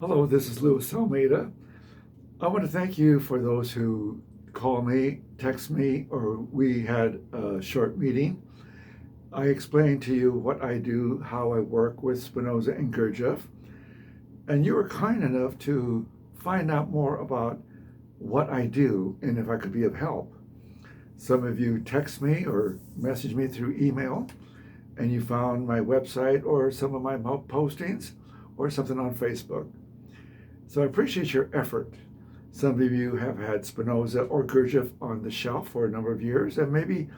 Hello, this is Louis Almeida. I want to thank you for those who call me, text me, or we had a short meeting. I explained to you what I do, how I work with Spinoza and Gurdjieff, and you were kind enough to find out more about what I do and if I could be of help. Some of you text me or message me through email, and you found my website or some of my postings or something on Facebook. So I appreciate your effort. Some of you have had Spinoza or Gurdjieff on the shelf for a number of years and maybe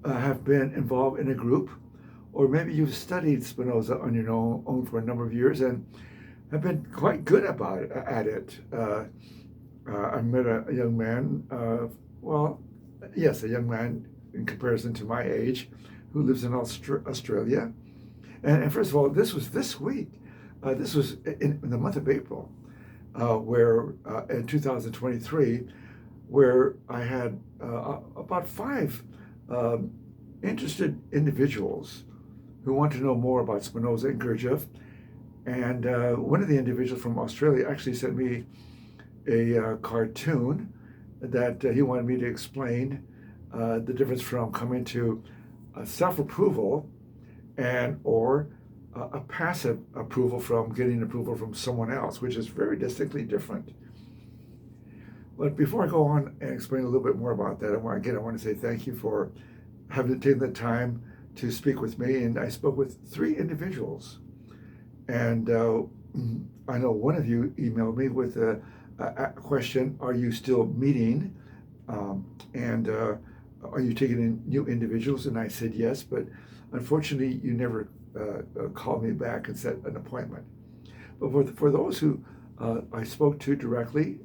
have been involved in a group, or maybe you've studied Spinoza on your own for a number of years and have been quite good at it. I met a young man, well, yes, a young man in comparison to my age, who lives in Australia. And first of all, this was this week. This was in the month of April, where in 2023, where I had about five interested individuals who want to know more about Spinoza and Gurdjieff. And one of the individuals from Australia actually sent me a cartoon that he wanted me to explain the difference from coming to self-approval and or a passive approval from getting approval from someone else, which is very distinctly different. But before I go on and explain a little bit more about that, I want to say thank you for having taken the time to speak with me. And I spoke with three individuals. And I know one of you emailed me with a question, are you still meeting? And are you taking in new individuals? And I said yes, but unfortunately you never called me back and set an appointment. But for those who I spoke to directly,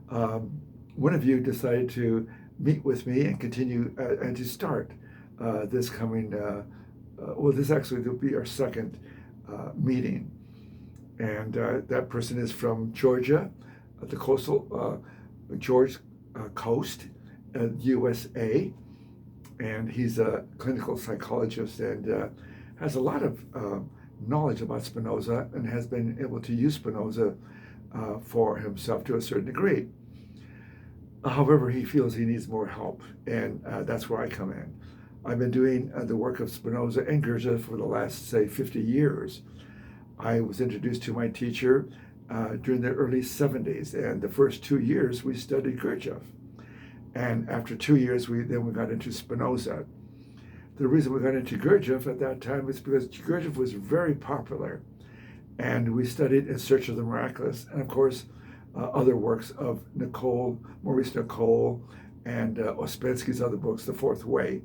one of you decided to meet with me and continue and to start this coming, well, this actually will be our second meeting. And that person is from Georgia, the coastal George coast, USA. And he's a clinical psychologist and has a lot of knowledge about Spinoza and has been able to use Spinoza for himself to a certain degree. However, he feels he needs more help, and that's where I come in. I've been doing the work of Spinoza and Gurdjieff for the last, say, 50 years. I was introduced to my teacher during the early 70s, and the first 2 years we studied Gurdjieff. And after 2 years, we got into Spinoza. The reason we got into Gurdjieff at that time was because Gurdjieff was very popular, and we studied In Search of the Miraculous, and of course, other works of Maurice Nicole, and Ouspensky's other books, The Fourth Way.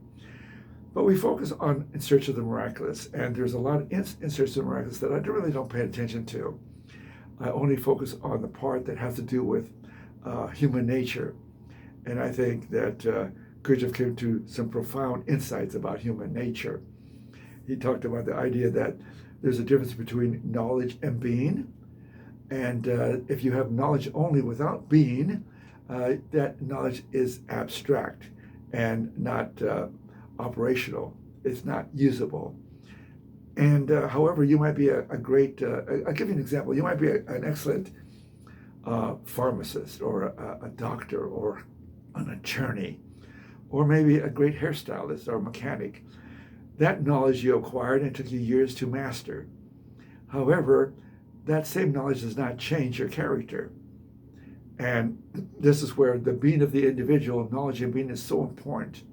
But we focus on In Search of the Miraculous, and there's a lot in Search of the Miraculous that I really don't pay attention to. I only focus on the part that has to do with human nature. And I think that Gurdjieff came to some profound insights about human nature. He talked about the idea that there's a difference between knowledge and being. And if you have knowledge only without being, that knowledge is abstract and not operational. It's not usable. And however, you might be a great, I'll give you an example. You might be an excellent pharmacist or a doctor or an attorney, or maybe a great hairstylist or mechanic. That knowledge you acquired and it took you years to master. However, that same knowledge does not change your character. And this is where the being of the individual, knowledge and being, is so important.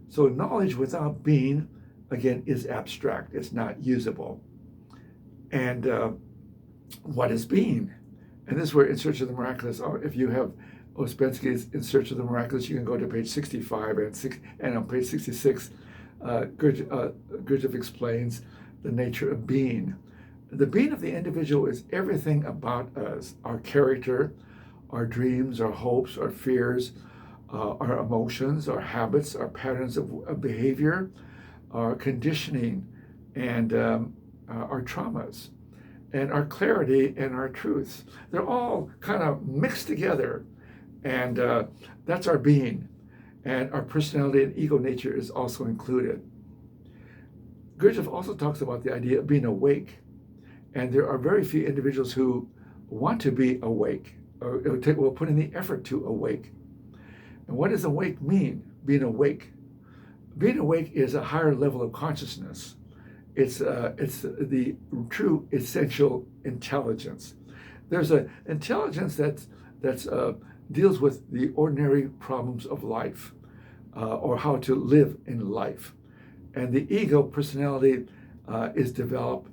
So knowledge without being, again, is abstract. It's not usable. And what is being? And this is where In Search of the Miraculous, if you have Ouspensky's In Search of the Miraculous, you can go to page 65, and on page 66, Gurdjieff explains the nature of being. The being of the individual is everything about us, our character, our dreams, our hopes, our fears, our emotions, our habits, our patterns of behavior, our conditioning, and our traumas, and our clarity and our truths. They're all kind of mixed together, and that's our being. And our personality and ego nature is also included. Gurdjieff also talks about the idea of being awake. And there are very few individuals who want to be awake or will put in the effort to awake. And what does awake mean, being awake? Being awake is a higher level of consciousness. It's the true essential intelligence. There's an intelligence that's deals with the ordinary problems of life, or how to live in life. And the ego personality is developed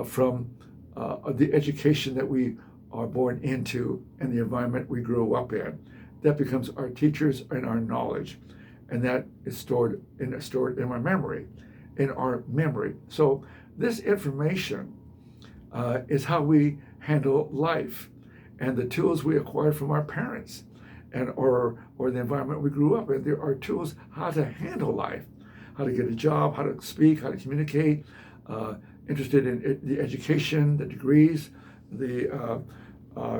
from the education that we are born into and the environment we grew up in. That becomes our teachers and our knowledge, and that is stored in our memory, So this information is how we handle life, and the tools we acquired from our parents, and or the environment we grew up in. There are tools how to handle life, how to get a job, how to speak, how to communicate. Interested in the education, the degrees, the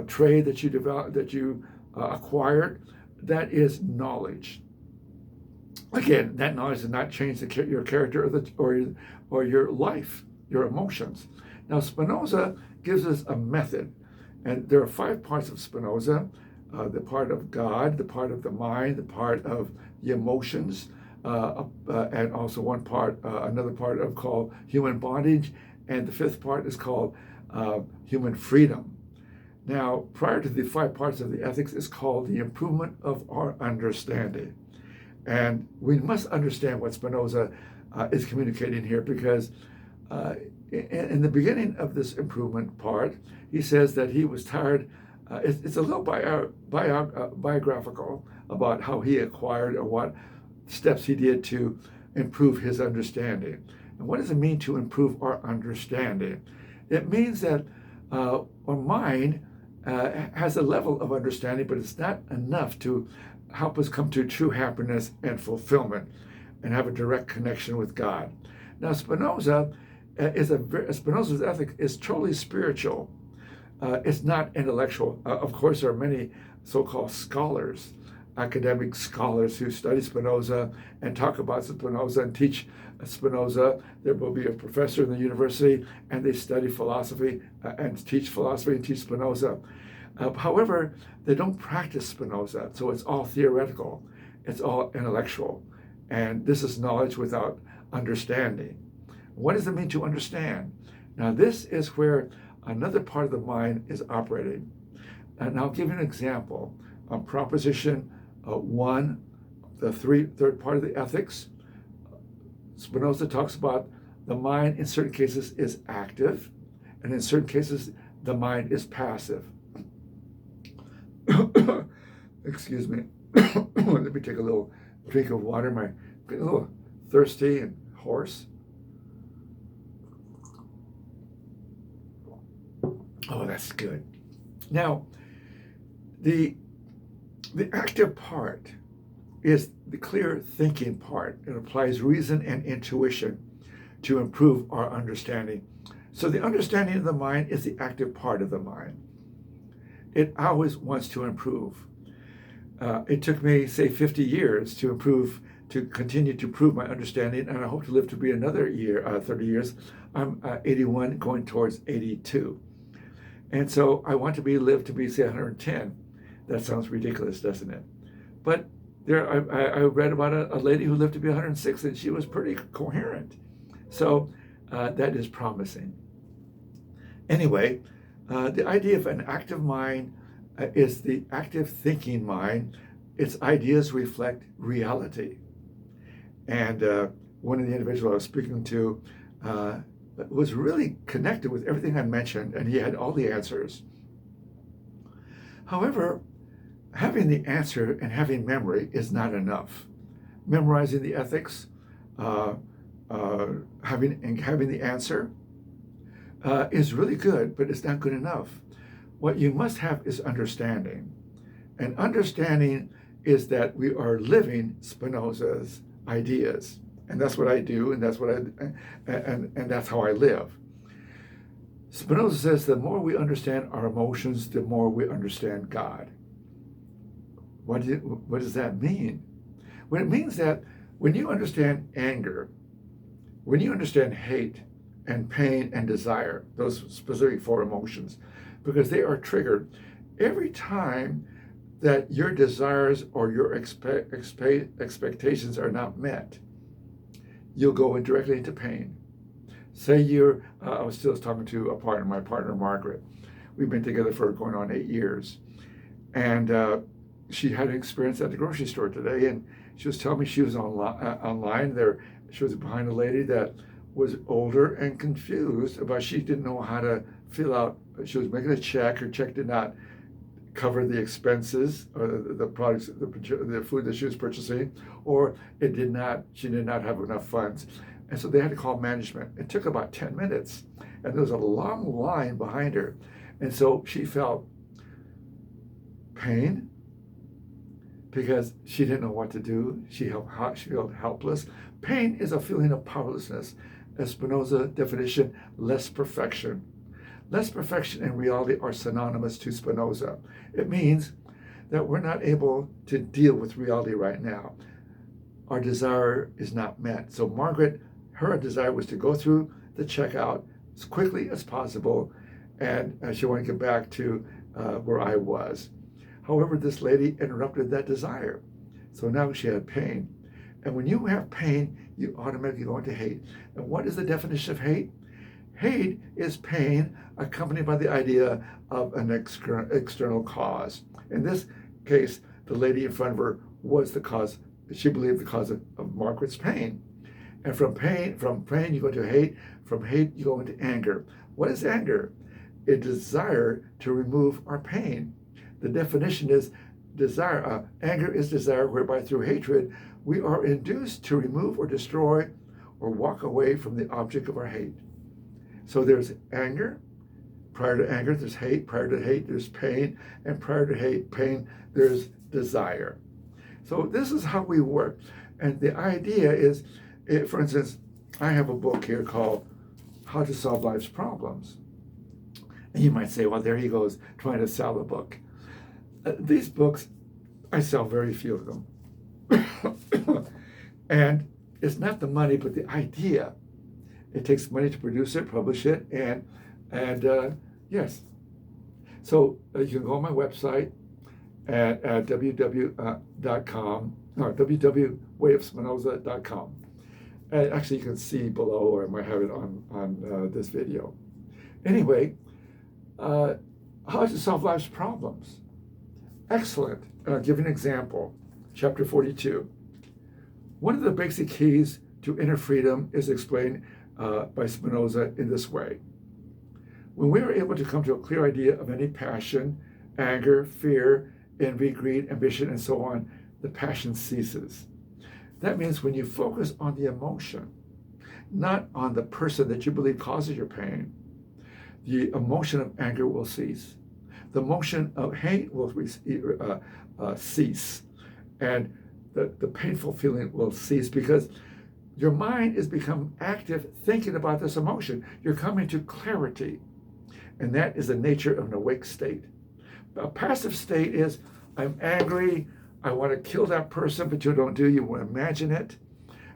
trade that you develop, that you acquired. That is knowledge. Again, that knowledge does not change your character or your life, your emotions. Now, Spinoza gives us a method, and there are 5 parts of Spinoza: the part of God, the part of the mind, the part of the emotions, and also another part of called human bondage, and the 5th part is called human freedom. Now, prior to the 5 parts of the ethics is called the improvement of our understanding. And we must understand what Spinoza is communicating here, because in the beginning of this improvement part, he says that he was tired. It's a little biographical about how he acquired or what steps he did to improve his understanding. And what does it mean to improve our understanding? It means that our mind has a level of understanding, but it's not enough to help us come to true happiness and fulfillment and have a direct connection with God. Now, Spinoza's ethic is totally spiritual. It's not intellectual. Of course, there are many so-called scholars, academic scholars, who study Spinoza and talk about Spinoza and teach Spinoza. There will be a professor in the university, and they study philosophy and teach Spinoza. However, they don't practice Spinoza, so it's all theoretical. It's all intellectual. And this is knowledge without understanding. What does it mean to understand? Now, this is where another part of the mind is operating. And I'll give you an example. On Proposition 1, the third part of the ethics, Spinoza talks about the mind in certain cases is active, and in certain cases the mind is passive. Excuse me. Let me take a little drink of water. I'm getting a little thirsty and hoarse. Oh, that's good. Now, the active part is the clear thinking part. It applies reason and intuition to improve our understanding. So the understanding of the mind is the active part of the mind. It always wants to improve. It took me, say, 50 years to continue to improve my understanding, and I hope to live to be another 30 years. I'm 81, going towards 82. And so I want to live to be, say, 110. That sounds ridiculous, doesn't it? But I read about a lady who lived to be 106, and she was pretty coherent. So that is promising. Anyway, the idea of an active mind is the active thinking mind. Its ideas reflect reality. And one of the individuals I was speaking to was really connected with everything I mentioned, and he had all the answers. However, having the answer and having memory is not enough. Memorizing the ethics, having the answer is really good, but it's not good enough. What you must have is understanding. And understanding is that we are living Spinoza's ideas. And that's what I do, and that's that's how I live. Spinoza says the more we understand our emotions, the more we understand God. What does that mean? Well, it means that when you understand anger, when you understand hate and pain and desire, those specific four emotions, because they are triggered every time that your desires or your expectations are not met. You'll go directly into pain. Say I was still talking to my partner Margaret. We've been together for going on 8 years. And she had an experience at the grocery store today, and she was telling me she was online there. She was behind a lady that was older and confused about she didn't know how to fill out. She was making a check. Her check did not cover the expenses or the products, the food that she was purchasing, or she did not have enough funds. And so they had to call management. It took about 10 minutes, and there was a long line behind her. And so she felt pain because she didn't know what to do. She felt helpless. Pain is a feeling of powerlessness. As Spinoza definition, less perfection. Less perfection and reality are synonymous to Spinoza. It means that we're not able to deal with reality right now. Our desire is not met. So Margaret, her desire was to go through the checkout as quickly as possible, and she wanted to get back to where I was. However, this lady interrupted that desire. So now she had pain. And when you have pain, you automatically go into hate. And what is the definition of hate? Hate is pain accompanied by the idea of an external cause. In this case, the lady in front of her was the cause. She believed the cause of Margaret's pain. And from pain you go to hate. From hate you go into anger. What is anger? A desire to remove our pain. The definition is desire. Anger is desire whereby through hatred we are induced to remove or destroy or walk away from the object of our hate. So there's anger. Prior to anger, there's hate. Prior to hate, there's pain. And prior to pain, there's desire. So this is how we work. And the idea is, for instance, I have a book here called How to Solve Life's Problems. And you might say, well, there he goes trying to sell a book. These books, I sell very few of them. And it's not the money, but the idea. It takes money to produce it, publish it, and yes. So you can go on my website at www.wayofspinoza.com. And actually, you can see below, or I might have it on this video. Anyway, how to solve life's problems. Excellent. And I'll give you an example. Chapter 42. One of the basic keys to inner freedom is explained by Spinoza in this way. When we are able to come to a clear idea of any passion, anger, fear, envy, greed, ambition, and so on, the passion ceases. That means when you focus on the emotion, not on the person that you believe causes your pain, the emotion of anger will cease. The emotion of hate will cease. And the painful feeling will cease because your mind is become active thinking about this emotion. You're coming to clarity. And that is the nature of an awake state. A passive state is, I'm angry, I want to kill that person, but you don't do. You want to imagine it,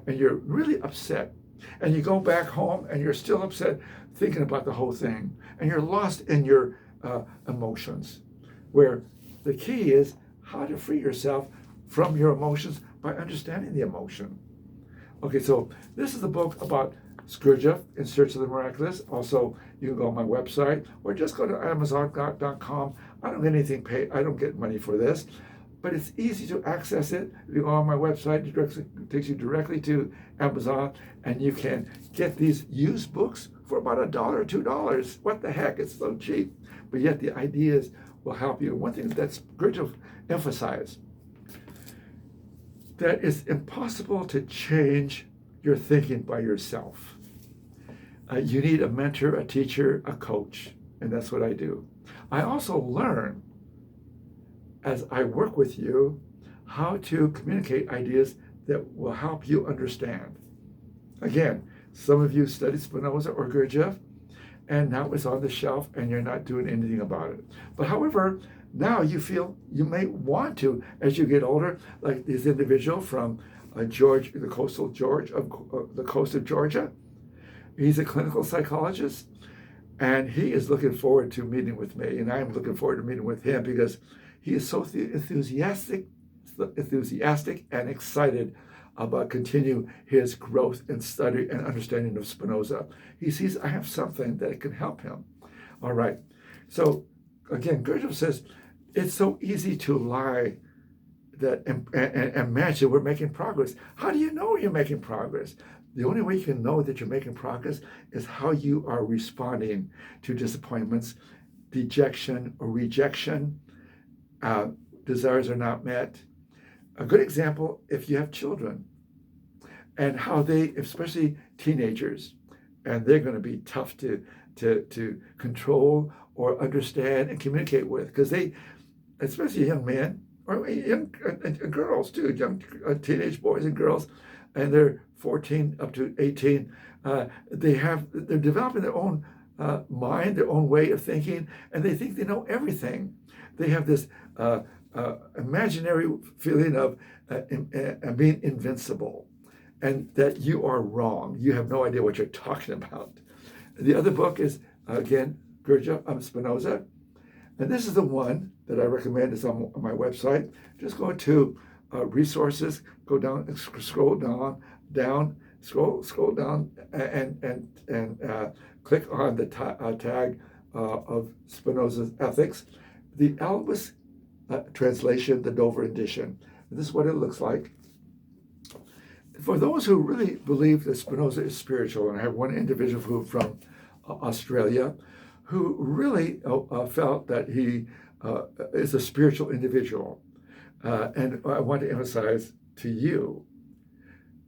and you're really upset. And you go back home, and you're still upset, thinking about the whole thing. And you're lost in your emotions, where the key is how to free yourself from your emotions by understanding the emotion. Okay, so this is the book about Gurdjieff, In Search of the Miraculous. Also, you can go on my website or just go to Amazon.com. I don't get anything paid. I don't get money for this, but it's easy to access it. If you go on my website, it takes you directly to Amazon, and you can get these used books for about $1 or $2. What the heck? It's so cheap. But yet the ideas will help you. One thing that Gurdjieff emphasized, that it's impossible to change your thinking by yourself. You need a mentor, a teacher, a coach, and that's what I do. I also learn, as I work with you, how to communicate ideas that will help you understand. Again, some of you studied Spinoza or Gurdjieff, and now it's on the shelf and you're not doing anything about it. But however, now you feel you may want to, as you get older, like this individual from the coast of Georgia. He's a clinical psychologist, and he is looking forward to meeting with me, and I'm looking forward to meeting with him because he is so enthusiastic and excited about continue his growth and study and understanding of Spinoza. He sees I have something that can help him. All right. So again, Gurdjieff says it's so easy to lie that and imagine we're making progress. How do you know you're making progress? The only way you can know that you're making progress is how you are responding to disappointments, dejection or rejection, desires are not met. A good example, if you have children and how they, especially teenagers, and they're going to be tough to control or understand and communicate with, because they, especially young men or young girls too, young teenage boys and girls, and they're 14 up to 18, they're developing their own mind, their own way of thinking, and they think they know everything. They have this imaginary feeling of being invincible, and that you are wrong. You have no idea what you're talking about. The other book is, again, Gurdjieff, Spinoza. And this is the one that I recommend. It's on my website. Just go to resources, go down, scroll down, and click on the tag of Spinoza's Ethics. The Albus translation, the Dover edition. And this is what it looks like. For those who really believe that Spinoza is spiritual, and I have one individual who from Australia who really felt that he is a spiritual individual. And I want to emphasize to you,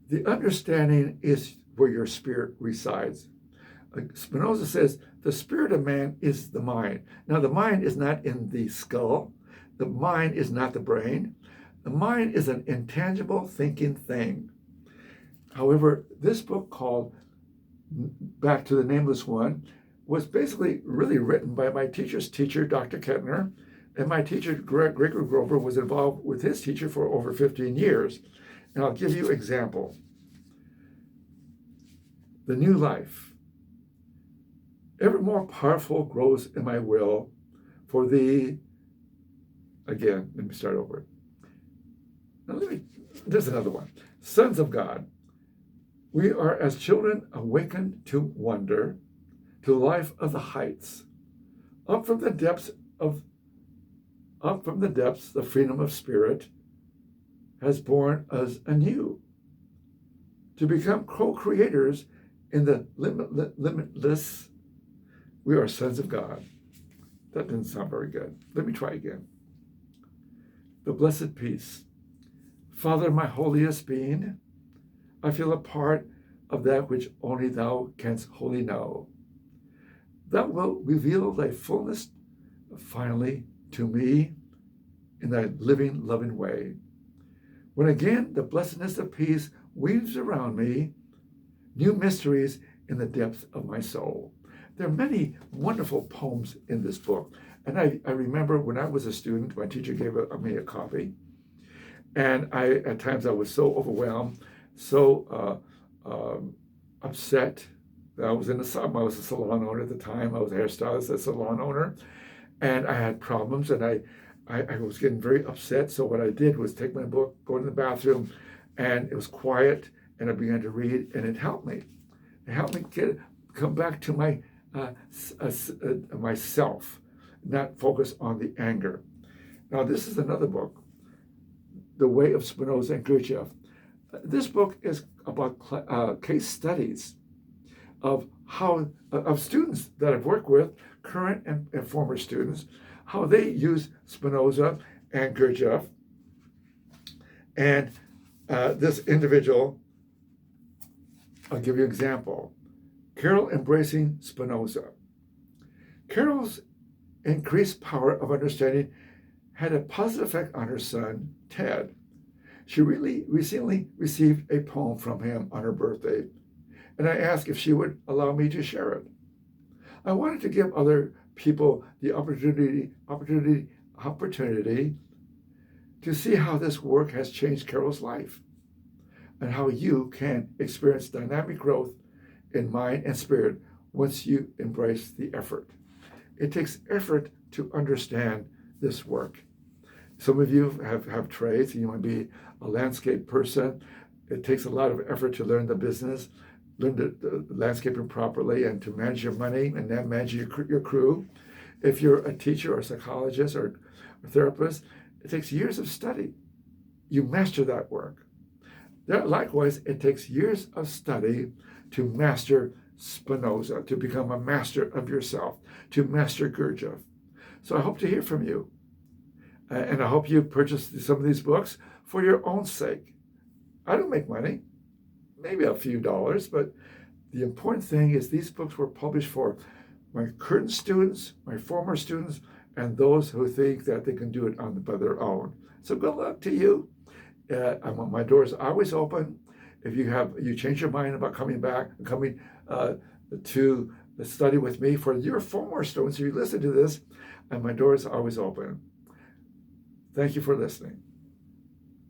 the understanding is where your spirit resides. Spinoza says the spirit of man is the mind. Now, the mind is not in the skull. The mind is not the brain. The mind is an intangible thinking thing. However, this book called Back to the Nameless One was basically really written by my teacher's teacher, Dr. Kettner, and my teacher, Gregory Grover, was involved with his teacher for over 15 years. And I'll give you an example. The new life. Ever more powerful grows in my will for thee. Again, let me start over. Now there's another one. Sons of God. We are as children awakened to wonder, to life of the heights. Up from the depths, the freedom of spirit has born us anew. To become co-creators in the limitless, we are sons of God. That didn't sound very good. Let me try again. The blessed peace. Father, my holiest being, I feel a part of that which only thou canst wholly know. Thou wilt reveal thy fullness finally to me in thy living, loving way. When again the blessedness of peace weaves around me, new mysteries in the depth of my soul. There are many wonderful poems in this book. And I remember when I was a student, my teacher gave me a copy. And at times I was so overwhelmed, so upset. I was a salon owner at the time. I was a hairstylist, a salon owner, and I had problems, and I was getting very upset. So what I did was take my book, go to the bathroom, and it was quiet, and I began to read, and it helped me. It helped me come back to my myself, not focus on the anger. Now this is another book, The Way of Spinoza and Gurdjieff. This book is about case studies of how of students that I've worked with, current and former students, how they use Spinoza and Gurdjieff. And this individual, I'll give you an example. Carol embracing Spinoza. Carol's increased power of understanding had a positive effect on her son, Ted. She really recently received a poem from him on her birthday, and I asked if she would allow me to share it. I wanted to give other people the opportunity to see how this work has changed Carol's life and how you can experience dynamic growth in mind and spirit once you embrace the effort. It takes effort to understand this work. Some of you have trades. You might be a landscape person. It takes a lot of effort to learn the business, learn the landscaping properly, and to manage your money and then manage your crew. If you're a teacher or a psychologist or a therapist, it takes years of study. You master that work. Likewise, it takes years of study to master Spinoza, to become a master of yourself, to master Gurdjieff. So I hope to hear from you. And I hope you purchase some of these books for your own sake. I don't make money, maybe a few dollars, but the important thing is these books were published for my current students, my former students, and those who think that they can do it by their own. So good luck to you. My door is always open. If you change your mind about coming to study with me for your former students, if you listen to this, and my door is always open. Thank you for listening.